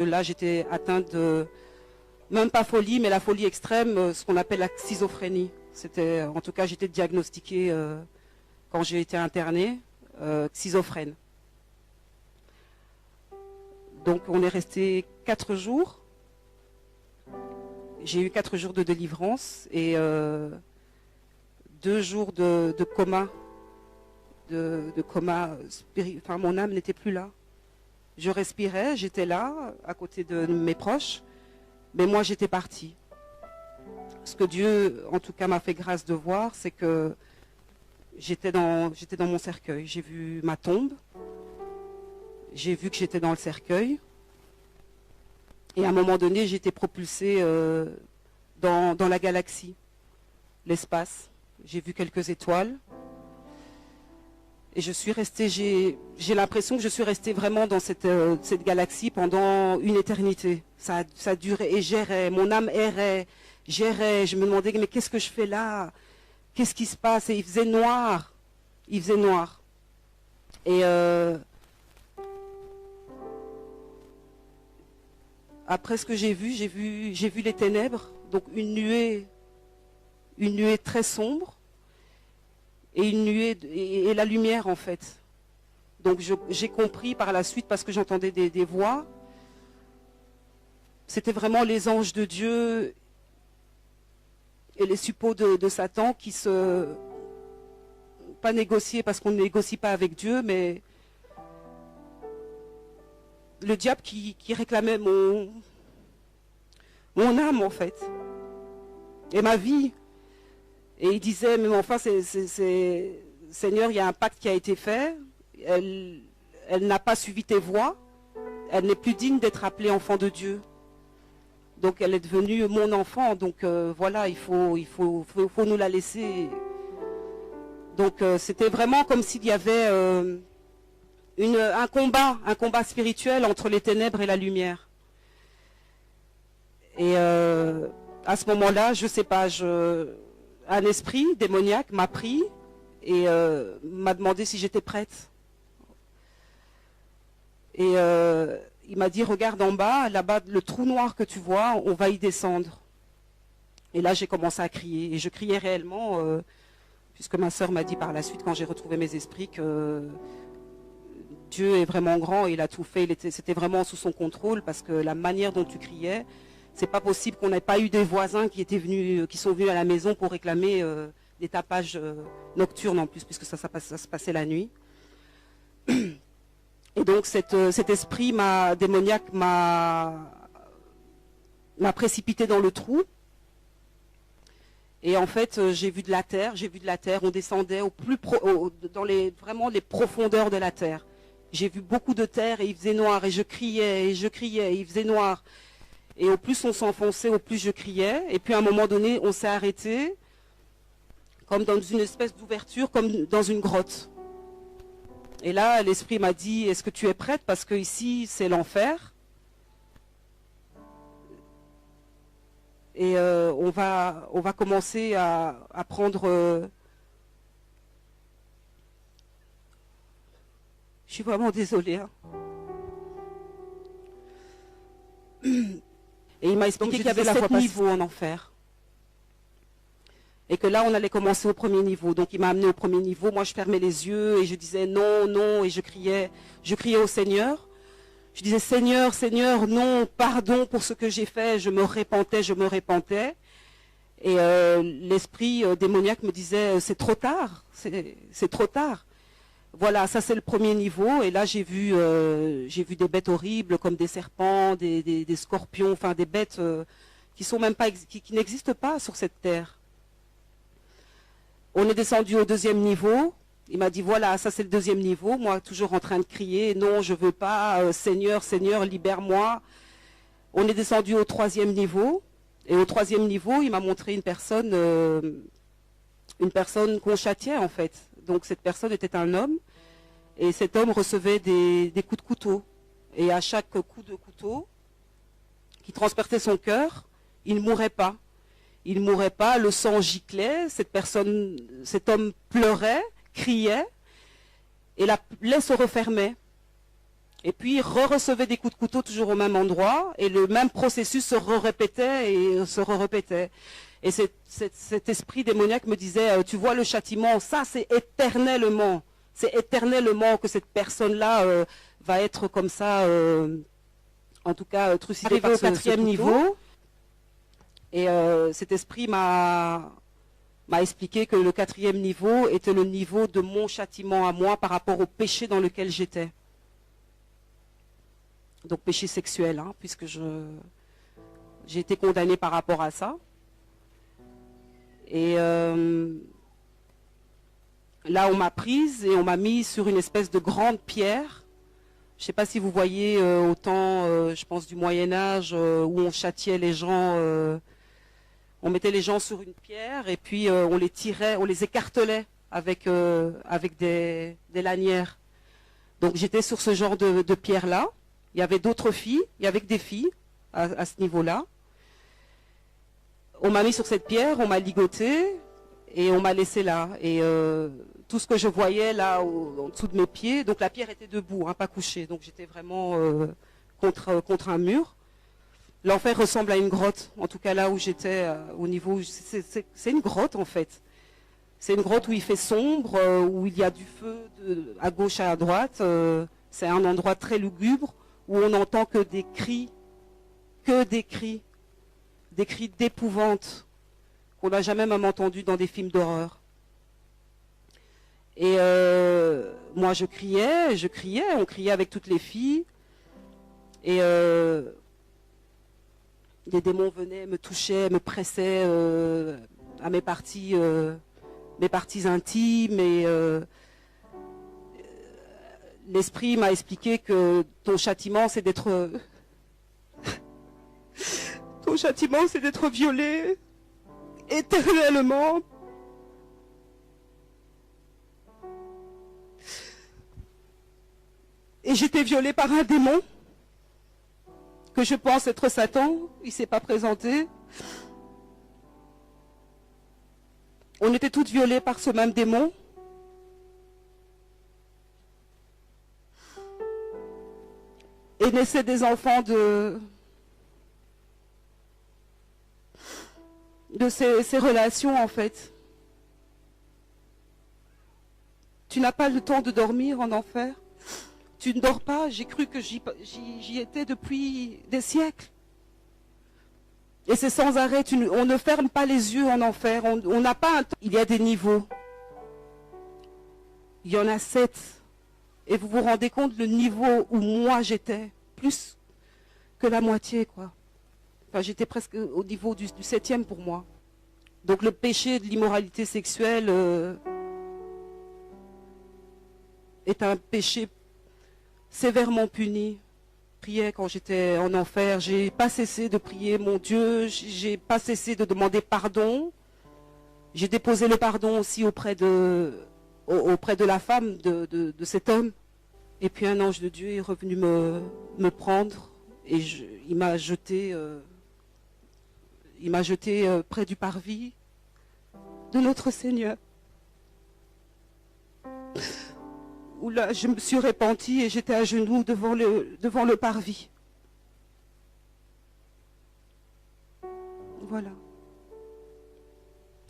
Là, j'étais atteinte de, même pas folie, mais la folie extrême, ce qu'on appelle la schizophrénie. C'était, en tout cas, j'étais diagnostiquée quand j'ai été internée, schizophrène. Donc, on est resté 4 jours. J'ai eu 4 jours de délivrance et 2 jours de coma. De coma spirituel. Enfin, mon âme n'était plus là. Je respirais, j'étais là, à côté de mes proches, mais moi j'étais partie. Ce que Dieu, en tout cas, m'a fait grâce de voir, c'est que j'étais dans mon cercueil. J'ai vu ma tombe, j'ai vu que j'étais dans le cercueil, et à un moment donné, j'étais propulsée dans la galaxie, l'espace. J'ai vu quelques étoiles. Et je suis restée, j'ai l'impression que je suis restée vraiment dans cette galaxie pendant une éternité. Ça durait et j'errais, mon âme errait, j'errais, je me demandais mais qu'est-ce que je fais là? Qu'est-ce qui se passe? Et il faisait noir, il faisait noir. Et après ce que j'ai vu les ténèbres, donc une nuée très sombre. Et une nuée et la lumière en fait. Donc j'ai compris par la suite parce que j'entendais des voix. C'était vraiment les anges de Dieu et les suppôts de Satan qui se... Pas négocier parce qu'on ne négocie pas avec Dieu, mais le diable qui réclamait mon âme en fait. Et ma vie. Et il disait, mais enfin, Seigneur, il y a un pacte qui a été fait, elle n'a pas suivi tes voies, elle n'est plus digne d'être appelée enfant de Dieu. Donc elle est devenue mon enfant, donc voilà, il faut nous la laisser. Donc c'était vraiment comme s'il y avait un combat spirituel entre les ténèbres et la lumière. Et à ce moment-là, je sais pas, un esprit démoniaque m'a pris et m'a demandé si j'étais prête. Et il m'a dit, regarde en bas, là-bas, le trou noir que tu vois, on va y descendre. Et là, j'ai commencé à crier. Et je criais réellement, puisque ma sœur m'a dit par la suite, quand j'ai retrouvé mes esprits, que Dieu est vraiment grand, et il a tout fait, c'était vraiment sous son contrôle, parce que la manière dont tu criais, c'est pas possible qu'on n'ait pas eu des voisins qui sont venus à la maison pour réclamer des tapages nocturnes en plus, puisque ça se passait la nuit. Et donc cet esprit démoniaque m'a précipité dans le trou. Et en fait, j'ai vu de la terre, on descendait vraiment les profondeurs de la terre. J'ai vu beaucoup de terre et il faisait noir, et je criais, et il faisait noir. Et au plus on s'enfonçait, au plus je criais. Et puis à un moment donné, on s'est arrêté, comme dans une espèce d'ouverture, comme dans une grotte. Et là, l'esprit m'a dit, est-ce que tu es prête? Parce que ici, c'est l'enfer. Et on va commencer à prendre... Je suis vraiment désolée. Hein. Et il m'a expliqué qu'il y avait 7 niveaux en enfer. Et que là, on allait commencer au premier niveau. Donc il m'a amené au premier niveau. Moi, je fermais les yeux et je disais non, non. Et je criais au Seigneur. Je disais Seigneur, Seigneur, non, pardon pour ce que j'ai fait. Je me repentais. Et l'esprit démoniaque me disait c'est trop tard, c'est trop tard. Voilà, ça c'est le premier niveau. Et là, j'ai vu des bêtes horribles comme des serpents, des scorpions, enfin des bêtes qui sont même pas, qui n'existent pas sur cette terre. On est descendu au deuxième niveau. Il m'a dit voilà, ça c'est le deuxième niveau. Moi, toujours en train de crier non, je veux pas, Seigneur, Seigneur, libère-moi. On est descendu au troisième niveau. Et au troisième niveau, il m'a montré une personne qu'on châtiait en fait. Donc cette personne était un homme, et cet homme recevait des coups de couteau. Et à chaque coup de couteau qui transperçait son cœur, il ne mourait pas. Il ne mourait pas, le sang giclait, cet homme pleurait, criait, et la plaie se refermait. Et puis, recevait des coups de couteau toujours au même endroit, et le même processus se répétait et se répétait. Et cet esprit démoniaque me disait, tu vois le châtiment, ça c'est éternellement que cette personne-là va être comme ça, en tout cas trucidée par ce quatrième niveau. Et cet esprit m'a expliqué que le quatrième niveau était le niveau de mon châtiment à moi par rapport au péché dans lequel j'étais. Donc péché sexuel, hein, puisque j'ai été condamnée par rapport à ça. Et là, on m'a prise et on m'a mis sur une espèce de grande pierre. Je ne sais pas si vous voyez au temps, je pense, du Moyen-Âge, où on châtiait les gens, on mettait les gens sur une pierre et puis on les tirait, on les écartelait avec des lanières. Donc j'étais sur ce genre de pierre-là. Il y avait d'autres filles, il y avait que des filles à ce niveau-là. On m'a mis sur cette pierre, on m'a ligoté et on m'a laissé là. Et tout ce que je voyais là en dessous de mes pieds, donc la pierre était debout, hein, pas couchée. Donc j'étais vraiment contre un mur. L'enfer ressemble à une grotte, en tout cas là où j'étais, au niveau, c'est une grotte en fait. C'est une grotte où il fait sombre, où il y a du feu à gauche et à droite. C'est un endroit très lugubre où on n'entend que des cris d'épouvante qu'on n'a jamais même entendu dans des films d'horreur. Et moi je criais, on criait avec toutes les filles. Et des démons venaient, me touchaient, me pressaient à mes parties intimes. Et l'esprit m'a expliqué que ton châtiment, c'est d'être violé éternellement. Et j'étais violée par un démon que je pense être Satan. Il ne s'est pas présenté. On était toutes violées par ce même démon. Et naissaient des enfants de ces relations en fait. Tu n'as pas le temps de dormir en enfer. Tu ne dors pas. J'ai cru que j'y étais depuis des siècles. Et c'est sans arrêt. On ne ferme pas les yeux en enfer. On n'a pas un temps. Il y a des niveaux. Il y en a 7. Et vous vous rendez compte le niveau où moi j'étais, plus que la moitié, quoi. Enfin, j'étais presque au niveau du 7e pour moi. Donc le péché de l'immoralité sexuelle est un péché sévèrement puni. Je priais quand j'étais en enfer, j'ai pas cessé de prier mon Dieu, j'ai pas cessé de demander pardon. J'ai déposé le pardon aussi auprès de la femme de cet homme. Et puis un ange de Dieu est revenu me prendre et il m'a jeté près du parvis de notre Seigneur. Où là, je me suis repentie et j'étais à genoux devant le parvis. Voilà.